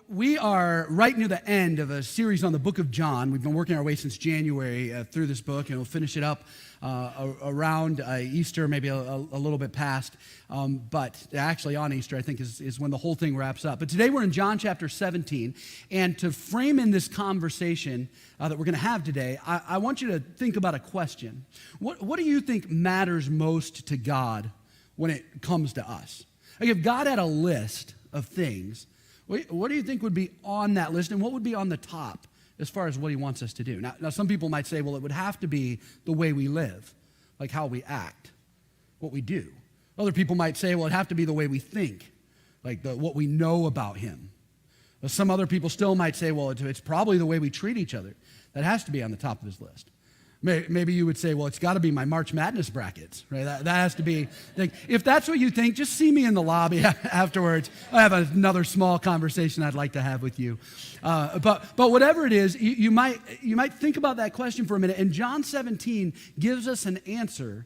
We are right near the end of a series on the book of John. We've been working our way since January through this book, and we'll finish it up around Easter, maybe a little bit past. But actually on Easter, I think, is when the whole thing wraps up. But today we're in John chapter 17, and to frame in this conversation that we're going to have today, I want you to think about a question. What do you think matters most to God when it comes to us? Like if God had a list of things, what do you think would be on that list, and what would be on the top as far as what he wants us to do? Now, some people might say, well, it would have to be the way we live, like how we act, what we do. Other people might say, well, it'd have to be the way we think, like what we know about him. Some other people still might say, well, it's probably the way we treat each other. That has to be on the top of his list. Maybe you would say, well, it's got to be my March Madness brackets, right? That has to be. Like, if that's what you think, just see me in the lobby afterwards. I have another small conversation I'd like to have with you. But whatever it is, you might think about that question for a minute. And John 17 gives us an answer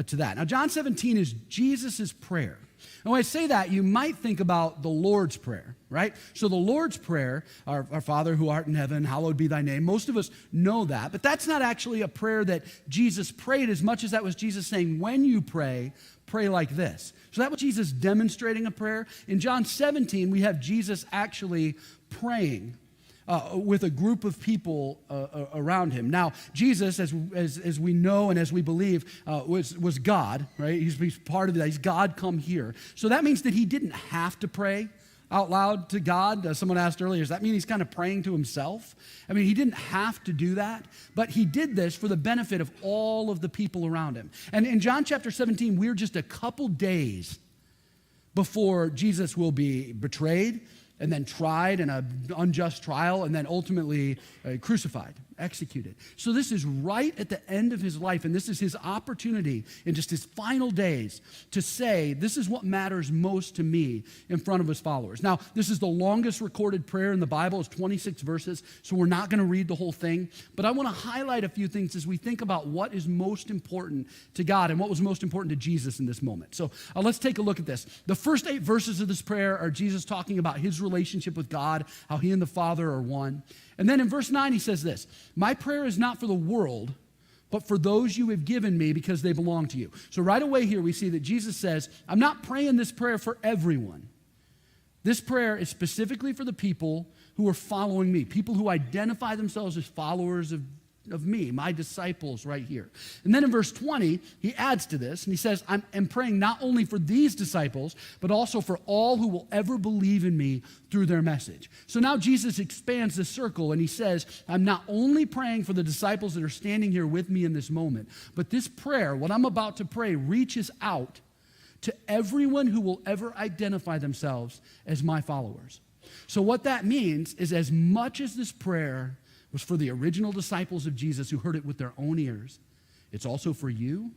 to that. Now, John 17 is Jesus' prayer. And when I say that, you might think about the Lord's Prayer, right? So the Lord's Prayer, our Father who art in heaven, hallowed be thy name. Most of us know that, but that's not actually a prayer that Jesus prayed as much as that was Jesus saying, when you pray, pray like this. So that was Jesus demonstrating a prayer. In John 17, we have Jesus actually praying with a group of people around him. Now, Jesus, as we know and as we believe, was God, right? He's part of that. He's God come here. So that means that he didn't have to pray out loud to God. Someone asked earlier, does that mean he's kind of praying to himself? I mean, he didn't have to do that, but he did this for the benefit of all of the people around him. And in John chapter 17, we're just a couple days before Jesus will be betrayed and then tried in an unjust trial, and then ultimately crucified, executed. So this is right at the end of his life, and this is his opportunity in just his final days to say, this is what matters most to me in front of his followers. Now, this is the longest recorded prayer in the Bible. It's 26 verses, so we're not going to read the whole thing, but I want to highlight a few things as we think about what is most important to God and what was most important to Jesus in this moment. So let's take a look at this. The first 8 verses of this prayer are Jesus talking about his relationship with God, how he and the Father are one. And then in verse 9, he says this, my prayer is not for the world, but for those you have given me because they belong to you. So right away here we see that Jesus says, I'm not praying this prayer for everyone. This prayer is specifically for the people who are following me, people who identify themselves as followers of me, my disciples right here. And then in verse 20, he adds to this, and he says, I'm praying not only for these disciples, but also for all who will ever believe in me through their message. So now Jesus expands the circle, and he says, I'm not only praying for the disciples that are standing here with me in this moment, but this prayer, what I'm about to pray, reaches out to everyone who will ever identify themselves as my followers. So what that means is, as much as this prayer was for the original disciples of Jesus who heard it with their own ears, it's also for you,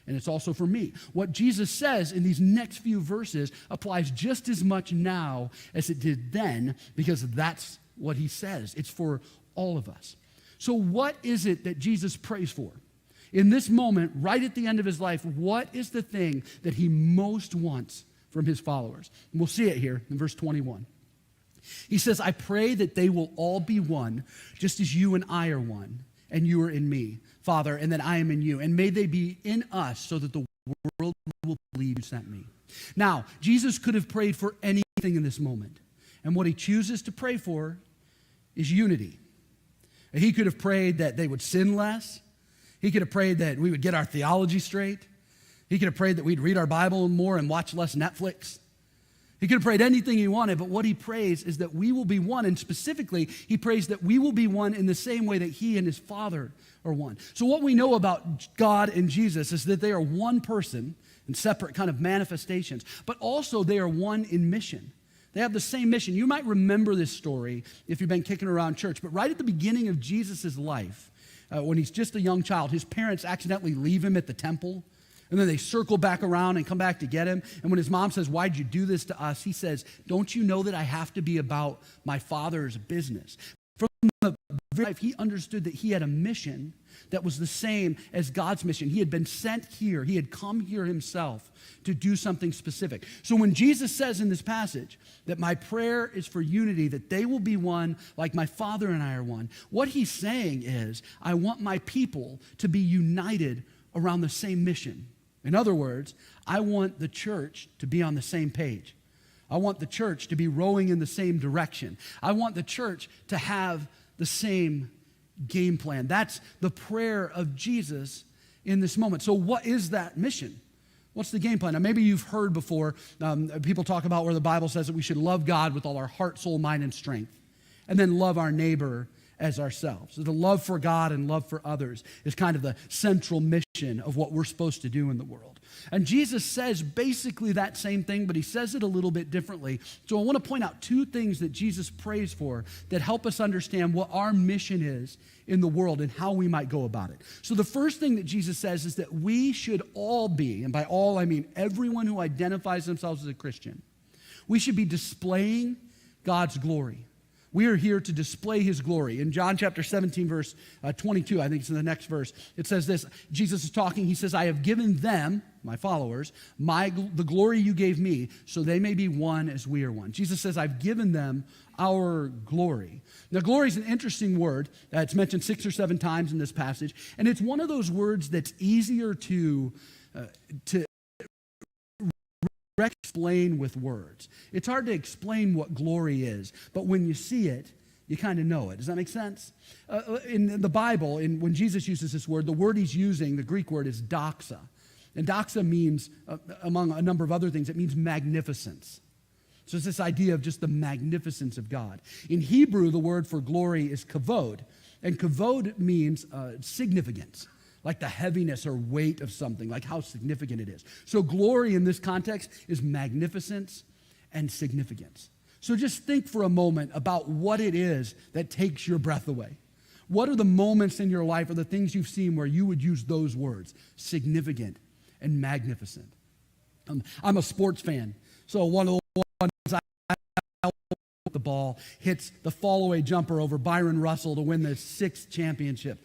and it's also for me. What Jesus says in these next few verses applies just as much now as it did then, because that's what he says. It's for all of us. So what is it that Jesus prays for? In this moment, right at the end of his life, what is the thing that he most wants from his followers? And we'll see it here in verse 21. He says, I pray that they will all be one, just as you and I are one, and you are in me, Father, and that I am in you. And may they be in us so that the world will believe you sent me. Now, Jesus could have prayed for anything in this moment. And what he chooses to pray for is unity. He could have prayed that they would sin less. He could have prayed that we would get our theology straight. He could have prayed that we'd read our Bible more and watch less Netflix. He could have prayed anything he wanted, but what he prays is that we will be one, and specifically, he prays that we will be one in the same way that he and his Father are one. So what we know about God and Jesus is that they are one person in separate kind of manifestations, but also they are one in mission. They have the same mission. You might remember this story if you've been kicking around church, but right at the beginning of Jesus' life, when he's just a young child, his parents accidentally leave him at the temple. And then they circle back around and come back to get him. And when his mom says, why'd you do this to us? He says, don't you know that I have to be about my Father's business? From the life, he understood that he had a mission that was the same as God's mission. He had been sent here. He had come here himself to do something specific. So when Jesus says in this passage that my prayer is for unity, that they will be one like my Father and I are one, what he's saying is, I want my people to be united around the same mission. In other words, I want the church to be on the same page. I want the church to be rowing in the same direction. I want the church to have the same game plan. That's the prayer of Jesus in this moment. So what is that mission? What's the game plan? Now, maybe you've heard before people talk about where the Bible says that we should love God with all our heart, soul, mind, and strength, and then love our neighbor as ourselves. So the love for God and love for others is kind of the central mission of what we're supposed to do in the world. And Jesus says basically that same thing, but he says it a little bit differently. So I want to point out two things that Jesus prays for that help us understand what our mission is in the world and how we might go about it. So the first thing that Jesus says is that we should all be, and by all I mean everyone who identifies themselves as a Christian, we should be displaying God's glory. We are here to display his glory. In John chapter 17, verse 22, I think it's in the next verse, it says this. Jesus is talking. He says, I have given them, my followers, the glory you gave me, so they may be one as we are one. Jesus says, I've given them our glory. Now, glory is an interesting word. It's mentioned 6 or 7 times in this passage, and it's one of those words that's easier to explain with words. It's hard to explain what glory is, but when you see it, you kind of know it. Does that make sense? In the Bible, when Jesus uses this word, the word he's using, the Greek word, is doxa. And doxa means, among a number of other things, it means magnificence. So it's this idea of just the magnificence of God. In Hebrew, the word for glory is kavod, and kavod means significance, like the heaviness or weight of something, like how significant it is. So glory in this context is magnificence and significance. So just think for a moment about what it is that takes your breath away. What are the moments in your life or the things you've seen where you would use those words, significant and magnificent? I'm a sports fan, so one of the ones the ball hits the fall-away jumper over Byron Russell to win the 6th championship.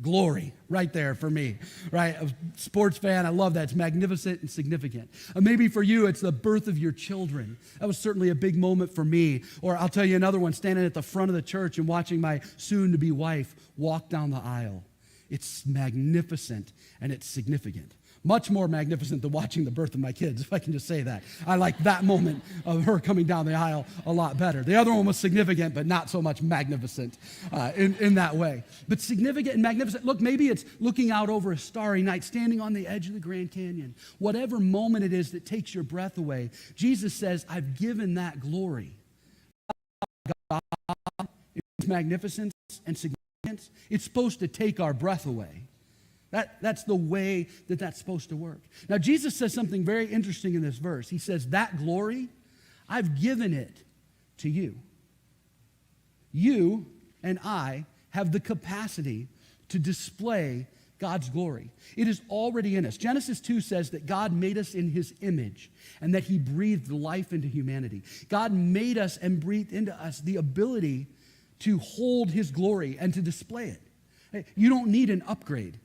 Glory right there for me, right? A sports fan, I love that. It's magnificent and significant. Maybe for you, it's the birth of your children. That was certainly a big moment for me. Or I'll tell you another one, standing at the front of the church and watching my soon-to-be wife walk down the aisle. It's magnificent and it's significant. Much more magnificent than watching the birth of my kids, if I can just say that. I like that moment of her coming down the aisle a lot better. The other one was significant, but not so much magnificent in that way. But significant and magnificent. Look, maybe it's looking out over a starry night, standing on the edge of the Grand Canyon. Whatever moment it is that takes your breath away, Jesus says, I've given that glory. God, its magnificence and significance, it's supposed to take our breath away. That's the way that's supposed to work. Now, Jesus says something very interesting in this verse. He says, that glory, I've given it to you. You and I have the capacity to display God's glory. It is already in us. Genesis 2 says that God made us in his image and that he breathed life into humanity. God made us and breathed into us the ability to hold his glory and to display it. You don't need an upgrade.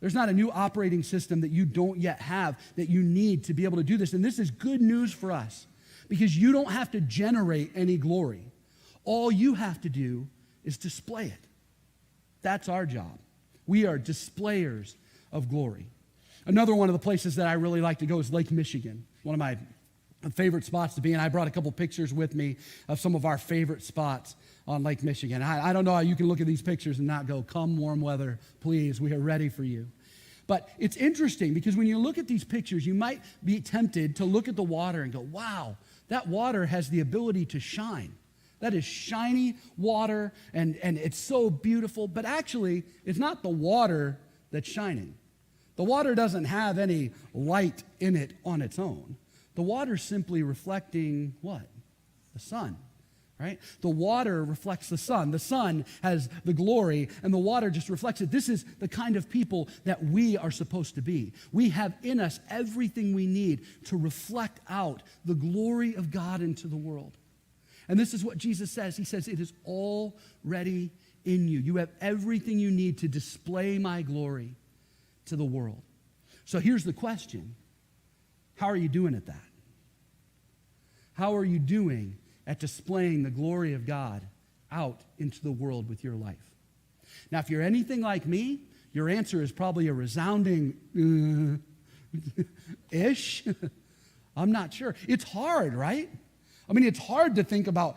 There's not a new operating system that you don't yet have that you need to be able to do this. And this is good news for us because you don't have to generate any glory. All you have to do is display it. That's our job. We are displayers of glory. Another one of the places that I really like to go is Lake Michigan, one of my favorite spots to be in. I brought a couple pictures with me of some of our favorite spots on Lake Michigan. I don't know how you can look at these pictures and not go, come warm weather, please, we are ready for you. But it's interesting because when you look at these pictures, you might be tempted to look at the water and go, wow, that water has the ability to shine. That is shiny water, and it's so beautiful. But actually, it's not the water that's shining. The water doesn't have any light in it on its own. The water's simply reflecting what? The sun. Right? The water reflects the sun. The sun has the glory, and the water just reflects it. This is the kind of people that we are supposed to be. We have in us everything we need to reflect out the glory of God into the world. And this is what Jesus says. He says, it is already in you. You have everything you need to display my glory to the world. So here's the question. How are you doing at that? How are you doing at displaying the glory of God out into the world with your life? Now, if you're anything like me, your answer is probably a resounding ish. I'm not sure. It's hard, right? I mean, it's hard to think about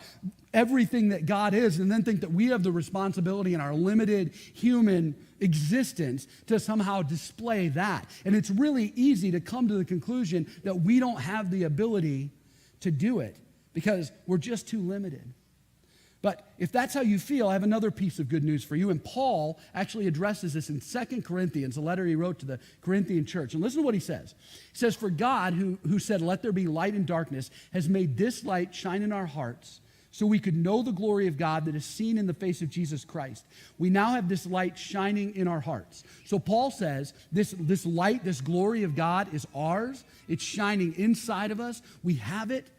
everything that God is and then think that we have the responsibility in our limited human existence to somehow display that. And it's really easy to come to the conclusion that we don't have the ability to do it because we're just too limited. But if that's how you feel, I have another piece of good news for you. And Paul actually addresses this in 2 Corinthians, a letter he wrote to the Corinthian church. And listen to what he says. He says, "For God, who said, 'Let there be light and darkness,' has made this light shine in our hearts so we could know the glory of God that is seen in the face of Jesus Christ. We now have this light shining in our hearts." So Paul says this light, this glory of God is ours. It's shining inside of us. We have it,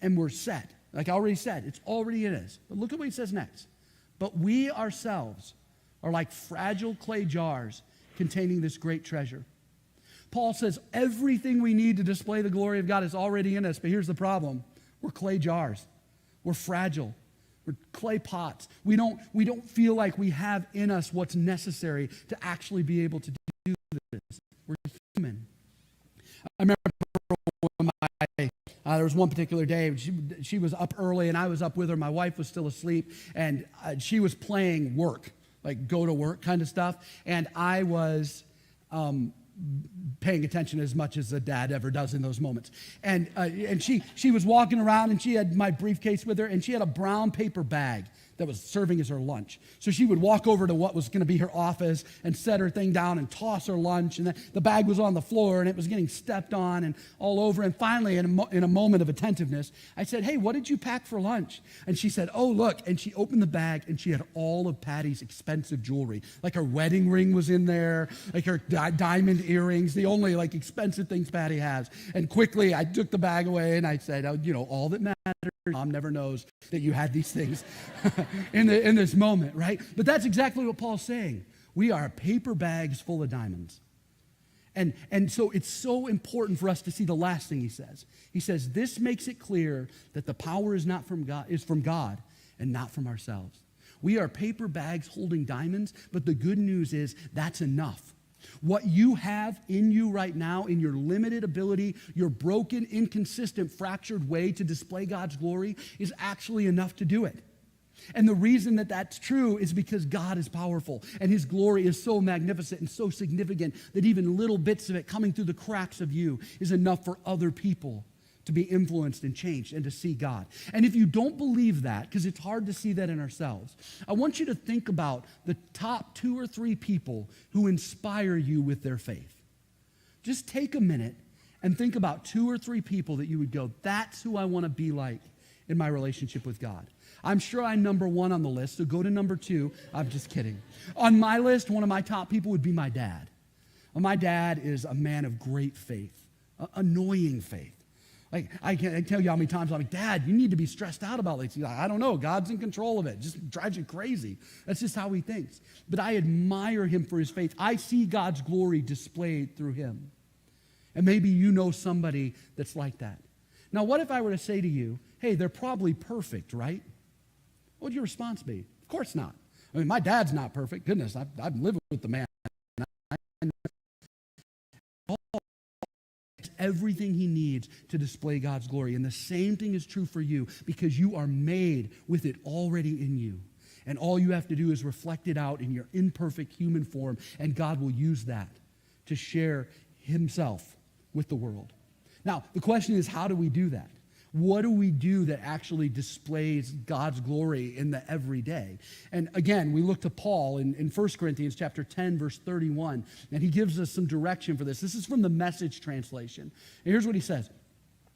and we're set. Like I already said, it's already in us. But look at what he says next. "But we ourselves are like fragile clay jars containing this great treasure." Paul says everything we need to display the glory of God is already in us. But here's the problem. We're clay jars. We're fragile. We're clay pots. We don't feel like we have in us what's necessary to actually be able to do this. We're human. I remember when there was one particular day, she was up early and I was up with her. My wife was still asleep and she was playing work, like go to work kind of stuff. And I was paying attention as much as a dad ever does in those moments. And she was walking around and she had my briefcase with her and she had a brown paper bag that was serving as her lunch. So she would walk over to what was going to be her office and set her thing down and toss her lunch. And then the bag was on the floor and it was getting stepped on and all over. And finally, in a moment of attentiveness, I said, "Hey, what did you pack for lunch?" And she said, "Oh, look." And she opened the bag and she had all of Patty's expensive jewelry. Like her wedding ring was in there, like her diamond earrings, the only like expensive things Patty has. And quickly, I took the bag away and I said, "Oh, all that matters, Mom never knows that you had these things in this moment," right? But that's exactly what Paul's saying. We are paper bags full of diamonds. And so it's so important for us to see the last thing he says. He says, "This makes it clear that the power is not from God, is from God and not from ourselves." We are paper bags holding diamonds, but the good news is that's enough. What you have in you right now, in your limited ability, your broken, inconsistent, fractured way to display God's glory is actually enough to do it. And the reason that that's true is because God is powerful and his glory is so magnificent and so significant that even little bits of it coming through the cracks of you is enough for other people to be influenced and changed and to see God. And if you don't believe that, because it's hard to see that in ourselves, I want you to think about the top 2 or 3 people who inspire you with their faith. Just take a minute and think about 2 or 3 people that you would go, "That's who I want to be like in my relationship with God." I'm sure I'm number 1 on the list, so go to number 2. I'm just kidding. On my list, one of my top people would be my dad. My dad is a man of great faith, annoying faith. Like, I can't tell you how many times I'm like, "Dad, you need to be stressed out about this." He's like, "I don't know. God's in control of it. It just drives you crazy." That's just how he thinks. But I admire him for his faith. I see God's glory displayed through him. And maybe you know somebody that's like that. Now, what if I were to say to you, "Hey, they're probably perfect, right?" What would your response be? Of course not. I mean, my dad's not perfect. Goodness, I've lived with the man. Everything he needs to display God's glory. And the same thing is true for you because you are made with it already in you. And all you have to do is reflect it out in your imperfect human form, and God will use that to share himself with the world. Now, the question is, how do we do that? What do we do that actually displays God's glory in the everyday? And again, we look to Paul in 1 Corinthians chapter 10, verse 31, and he gives us some direction for this. This is from the Message translation. And here's what he says.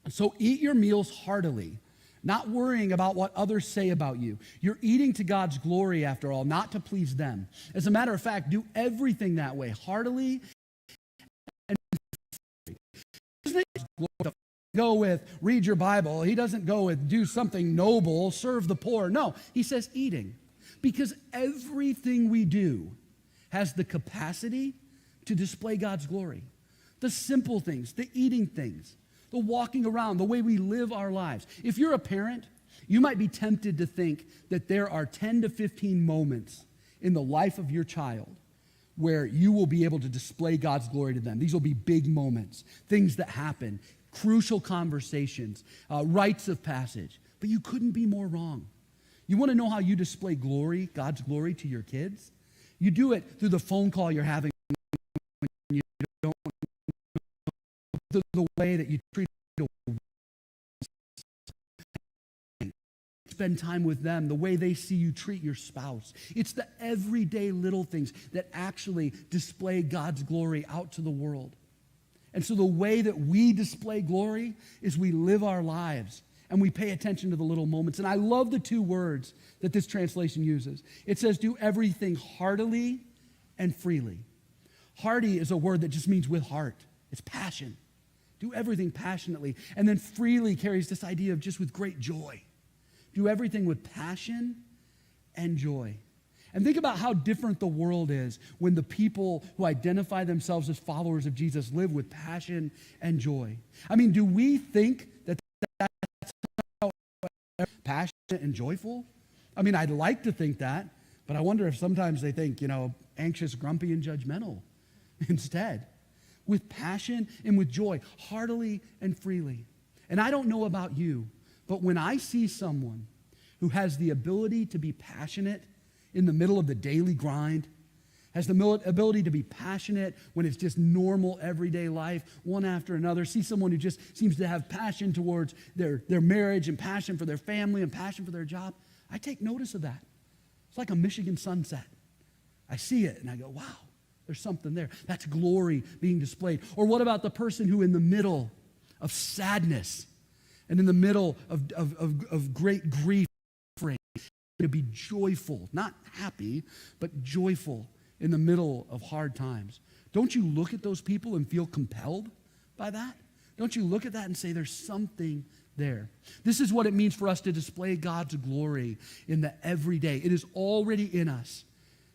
"So eat your meals heartily, not worrying about what others say about you. You're eating to God's glory, after all, not to please them. As a matter of fact, do everything that way, heartily and go with read your Bible. He doesn't go with do something noble, serve the poor. No, he says eating. Because everything we do has the capacity to display God's glory. The simple things, the eating things, the walking around, the way we live our lives. If you're a parent, you might be tempted to think that there are 10 to 15 moments in the life of your child where you will be able to display God's glory to them. These will be big moments, things that happen, crucial conversations, rites of passage. But you couldn't be more wrong. You want to know how you display glory, God's glory to your kids? You do it through the phone call you're having when you don't know the way that you treat spend time with them, the way they see you treat your spouse. It's the everyday little things that actually display God's glory out to the world. And so the way that we display glory is we live our lives and we pay attention to the little moments. And I love the two words that this translation uses. It says, do everything heartily and freely. Hearty is a word that just means with heart. It's passion. Do everything passionately. And then freely carries this idea of just with great joy. Do everything with passion and joy. And think about how different the world is when the people who identify themselves as followers of Jesus live with passion and joy. I mean, do we think that that's how passionate and joyful? I mean, I'd like to think that, but I wonder if sometimes they think, anxious, grumpy, and judgmental instead. With passion and with joy, heartily and freely. And I don't know about you, but when I see someone who has the ability to be passionate in the middle of the daily grind, has the ability to be passionate when it's just normal everyday life, one after another, see someone who just seems to have passion towards their marriage and passion for their family and passion for their job, I take notice of that. It's like a Michigan sunset. I see it and I go, wow, there's something there. That's glory being displayed. Or what about the person who in the middle of sadness and in the middle of great grief, to be joyful, not happy, but joyful in the middle of hard times? Don't you look at those people and feel compelled by that? Don't you look at that and say there's something there? This is what it means for us to display God's glory in the everyday. It is already in us.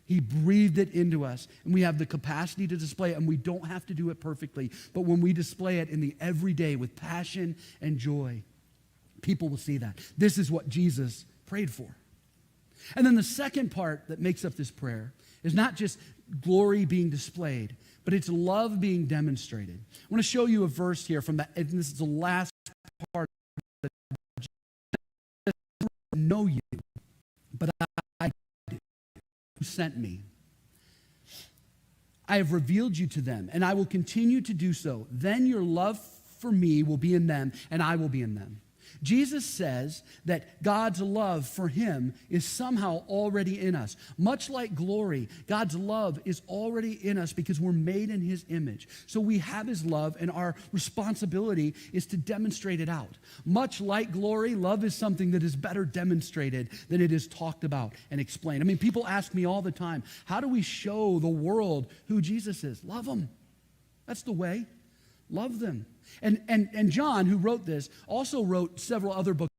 He breathed it into us, and we have the capacity to display it, and we don't have to do it perfectly. But when we display it in the everyday with passion and joy, people will see that. This is what Jesus prayed for. And then the second part that makes up this prayer is not just glory being displayed, but it's love being demonstrated. I want to show you a verse here from and this is the last part of the know you, but I do. Who sent me? I have revealed you to them, and I will continue to do so. Then your love for me will be in them, and I will be in them. Jesus says that God's love for him is somehow already in us. Much like glory, God's love is already in us because we're made in his image. So we have his love, and our responsibility is to demonstrate it out. Much like glory, love is something that is better demonstrated than it is talked about and explained. I mean, people ask me all the time, how do we show the world who Jesus is? Love him. That's the way. Love them. And John, who wrote this, also wrote several other books.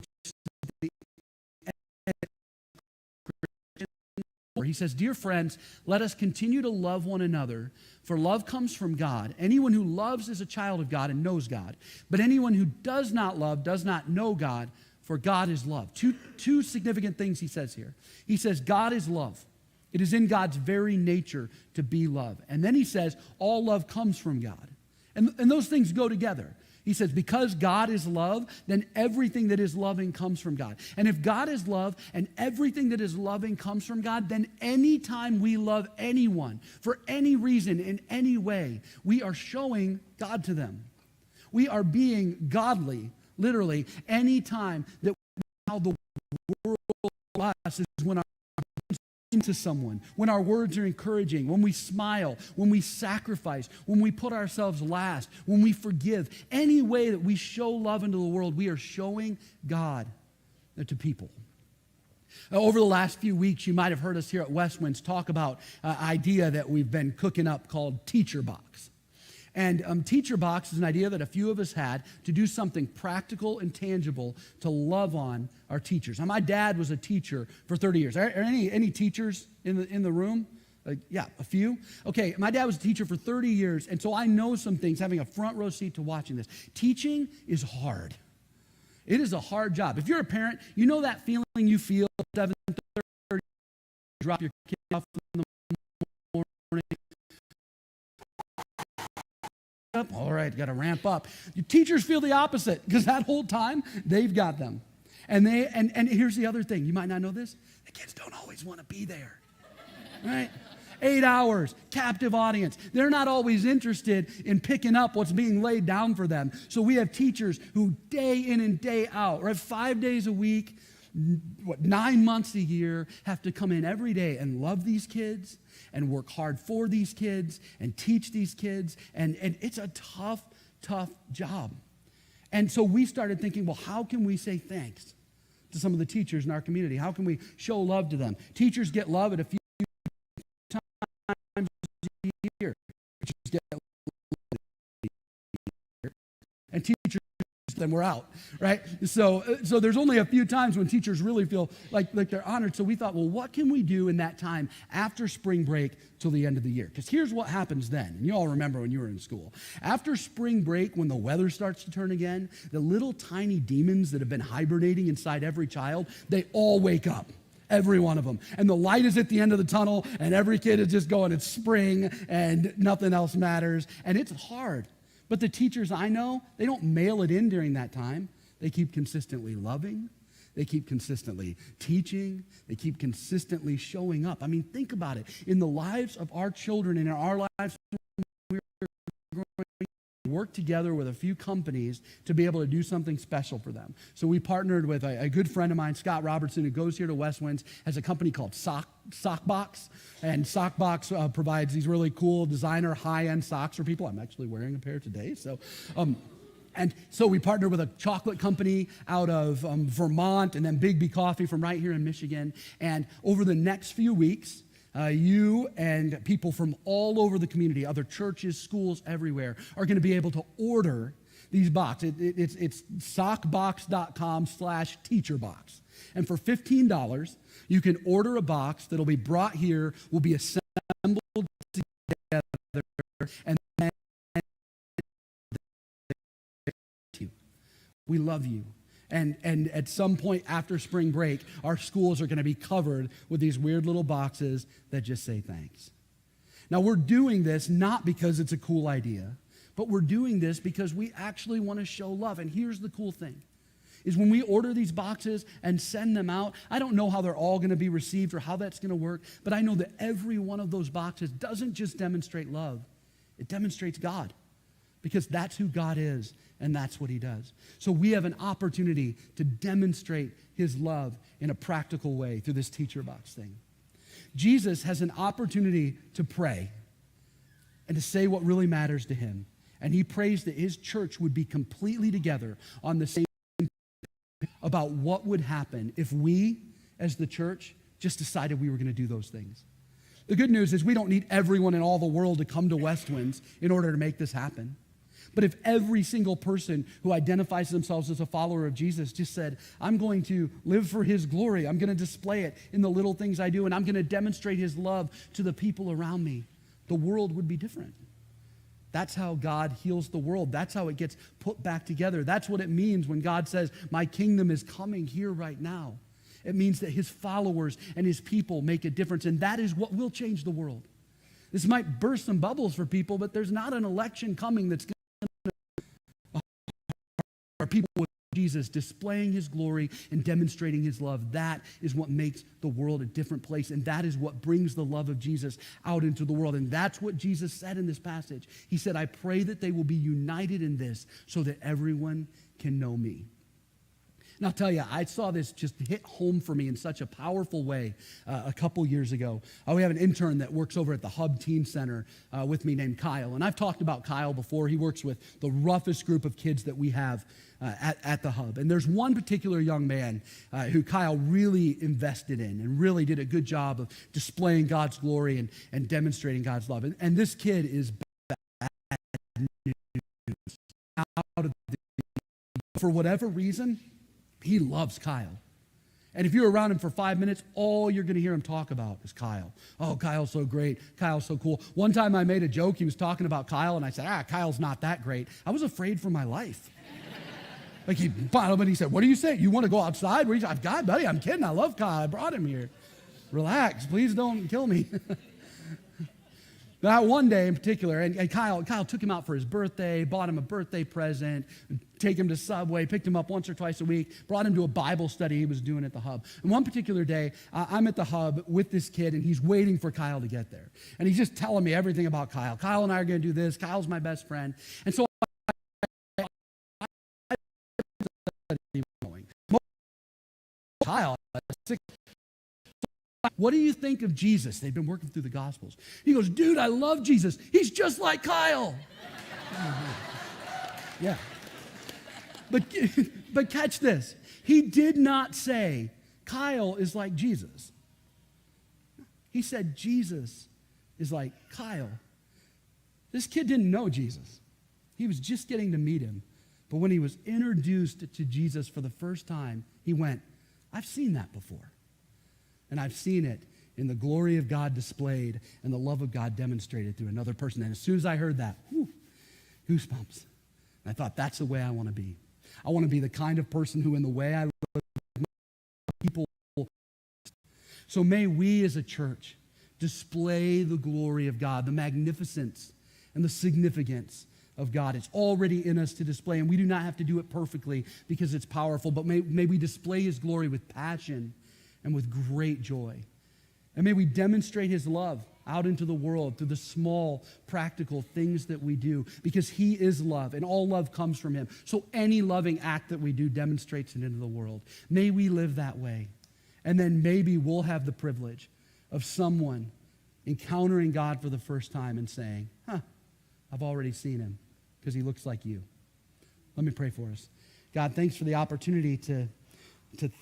He says, dear friends, let us continue to love one another, for love comes from God. Anyone who loves is a child of God and knows God. But anyone who does not love does not know God, for God is love. Two significant things he says here. He says, God is love. It is in God's very nature to be love. And then he says, all love comes from God. And those things go together. He says, because God is love, then everything that is loving comes from God. And if God is love and everything that is loving comes from God, then anytime we love anyone, for any reason, in any way, we are showing God to them. We are being godly, literally, anytime that how the world us is when our to someone, when our words are encouraging, when we smile, when we sacrifice, when we put ourselves last, when we forgive, any way that we show love into the world, we are showing God to people. Over the last few weeks, you might have heard us here at Westwinds talk about an idea that we've been cooking up called Teacher Box. And Teacher Box is an idea that a few of us had to do something practical and tangible to love on our teachers. Now, my dad was a teacher for 30 years. Are any teachers in the room? Yeah, a few. Okay, my dad was a teacher for 30 years, and so I know some things, having a front row seat to watching this. Teaching is hard. It is a hard job. If you're a parent, you know that feeling you feel at 7:30, drop your kid off in the morning. All right, got to ramp up. Your teachers feel the opposite, because that whole time, they've got them. And here's the other thing. You might not know this. The kids don't always want to be there, right? 8 hours, captive audience. They're not always interested in picking up what's being laid down for them. So we have teachers who day in and day out, right, 5 days a week, 9 months a year, have to come in every day and love these kids and work hard for these kids and teach these kids. And it's a tough, tough job. And so we started thinking, well, how can we say thanks to some of the teachers in our community? How can we show love to them? Teachers get love at a few times a year. Teachers get love and teachers, then we're out, right? So there's only a few times when teachers really feel like they're honored. So we thought, well, what can we do in that time after spring break till the end of the year? Because here's what happens then. And you all remember when you were in school. After spring break, when the weather starts to turn again, the little tiny demons that have been hibernating inside every child, they all wake up. Every one of them. And the light is at the end of the tunnel, and every kid is just going, it's spring, and nothing else matters. And it's hard. But the teachers I know, they don't mail it in during that time. They keep consistently loving. They keep consistently teaching. They keep consistently showing up. I mean, think about it. In the lives of our children and in our lives, we're going to work together with a few companies to be able to do something special for them. So we partnered with a good friend of mine, Scott Robertson, who goes here to Westwinds, has a company called Sockbox. And Sockbox provides these really cool designer high-end socks for people. I'm actually wearing a pair today. And so we partnered with a chocolate company out of Vermont, and then Big Coffee from right here in Michigan. And over the next few weeks, you and people from all over the community, other churches, schools, everywhere, are going to be able to order these boxes. It's sockbox.com/teacherbox. And for $15, you can order a box that'll be brought here, will be assembled together, and then we love you. And at some point after spring break, our schools are going to be covered with these weird little boxes that just say thanks. Now, we're doing this not because it's a cool idea, but we're doing this because we actually want to show love. And here's the cool thing, is when we order these boxes and send them out, I don't know how they're all going to be received or how that's going to work, but I know that every one of those boxes doesn't just demonstrate love, it demonstrates God, because that's who God is and that's what he does. So we have an opportunity to demonstrate his love in a practical way through this teacher box thing. Jesus has an opportunity to pray and to say what really matters to him. And he prays that his church would be completely together on the same about what would happen if we, as the church, just decided we were going to do those things. The good news is we don't need everyone in all the world to come to Westwinds in order to make this happen. But if every single person who identifies themselves as a follower of Jesus just said, I'm going to live for his glory, I'm going to display it in the little things I do, and I'm going to demonstrate his love to the people around me, the world would be different. That's how God heals the world. That's how it gets put back together. That's what it means when God says, my kingdom is coming here right now. It means that his followers and his people make a difference, and that is what will change the world. This might burst some bubbles for people, but there's not an election coming that's going to people with Jesus displaying his glory and demonstrating his love. That is what makes the world a different place, and that is what brings the love of Jesus out into the world. And that's what Jesus said in this passage. He said, I pray that they will be united in this so that everyone can know me. And I'll tell you, I saw this just hit home for me in such a powerful way a couple years ago. We have an intern that works over at the Hub Teen Center with me named Kyle. And I've talked about Kyle before. He works with the roughest group of kids that we have at the Hub. And there's one particular young man who Kyle really invested in and really did a good job of displaying God's glory and demonstrating God's love. And this kid is bad For whatever reason, he loves Kyle. And if you're around him for 5 minutes, all you're going to hear him talk about is Kyle. Oh, Kyle's so great. Kyle's so cool. One time I made a joke. He was talking about Kyle, and I said, Kyle's not that great. I was afraid for my life. Like he bought him and he said, what do you say? You want to go outside? God, buddy, I'm kidding. I love Kyle. I brought him here. Relax. Please don't kill me. That one day in particular, and Kyle took him out for his birthday, bought him a birthday present, take him to Subway, picked him up once or twice a week, brought him to a Bible study he was doing at the Hub. And one particular day, I'm at the Hub with this kid, and he's waiting for Kyle to get there. And he's just telling me everything about Kyle. Kyle and I are going to do this. Kyle's my best friend. And so Kyle, what do you think of Jesus? They've been working through the Gospels. He goes, dude, I love Jesus. He's just like Kyle. Yeah. But catch this. He did not say, Kyle is like Jesus. He said, Jesus is like Kyle. This kid didn't know Jesus. He was just getting to meet him. But when he was introduced to Jesus for the first time, he went, I've seen that before. And I've seen it in the glory of God displayed and the love of God demonstrated through another person. And as soon as I heard that, goosebumps. And I thought, that's the way I want to be. I want to be the kind of person who in the way I live, people. So may we as a church display the glory of God, the magnificence and the significance of God. It's already in us to display, and we do not have to do it perfectly because it's powerful, but may we display his glory with passion and with great joy. And may we demonstrate his love out into the world through the small, practical things that we do, because he is love, and all love comes from him. So any loving act that we do demonstrates it into the world. May we live that way. And then maybe we'll have the privilege of someone encountering God for the first time and saying, I've already seen him because he looks like you. Let me pray for us. God, thanks for the opportunity to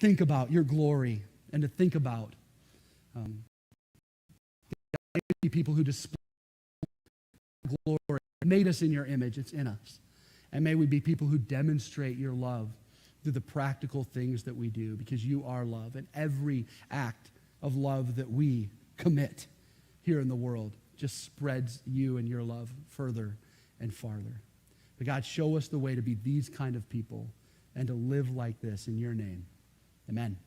think about your glory and to think about people who display glory. Made us in your image. It's in us. And may we be people who demonstrate your love through the practical things that we do, because you are love. And every act of love that we commit here in the world just spreads you and your love further and farther. But God, show us the way to be these kind of people and to live like this in your name. Amen.